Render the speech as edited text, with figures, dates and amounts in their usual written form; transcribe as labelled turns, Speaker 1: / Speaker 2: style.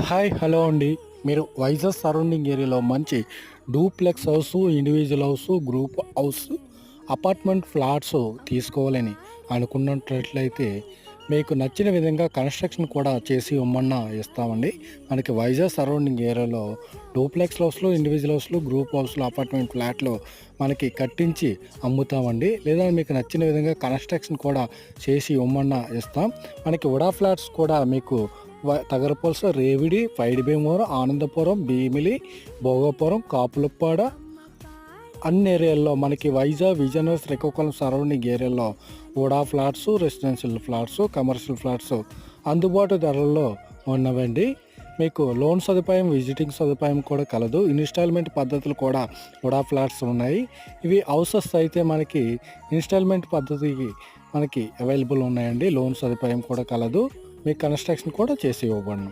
Speaker 1: Hi hello అండి. మీరు Vizag surrounding ఏరియాలో మంచి duplex house, individual house, group house, apartment flats తీసుకోవాలని అనుకున్నట్లయితే మీకు నచ్చిన విధంగా కన్స్ట్రక్షన్ కూడా చేసి ఇవ్వమన్నా ఇస్తామండి. మనకి వైజాగ్ సరౌండింగ్ ఏరియాలో డూప్లెక్స్ హౌస్లు, ఇండివిజువల్ హౌస్లు, గ్రూప్ హౌస్లు, అపార్ట్మెంట్ ఫ్లాట్లు మనకి కట్టించి అమ్ముతామండి. లేదా మీకు నచ్చిన విధంగా కన్స్ట్రక్షన్ కూడా చేసి ఇవ్వమన్నా ఇస్తాం. మనకి వుడా ఫ్లాట్స్ కూడా మీకు తగరపల్స, రేవిడి, పైడిభీమవరం, ఆనందపురం, భీమిలి, భోగాపురం, కాపులప్పాడ అన్ని ఏరియాల్లో మనకి వైజాగ్, విజయనగరం, శ్రీకాకుళం సరౌండింగ్ ఏరియాలో VUDA flats, residential flats, commercial flats అందుబాటు ధరల్లో ఉన్నవండి. మీకు లోన్ సదుపాయం, విజిటింగ్ సదుపాయం కూడా కలదు. ఇన్స్టాల్మెంట్ పద్ధతులు కూడా వుడా ఫ్లాట్స్ ఉన్నాయి. ఇవి హౌసెస్ అయితే మనకి ఇన్స్టాల్మెంట్ పద్ధతికి మనకి అవైలబుల్ ఉన్నాయండి. లోన్ సదుపాయం కూడా కలదు. మీకు కన్స్ట్రక్షన్ కూడా చేసి ఇవ్వబడును.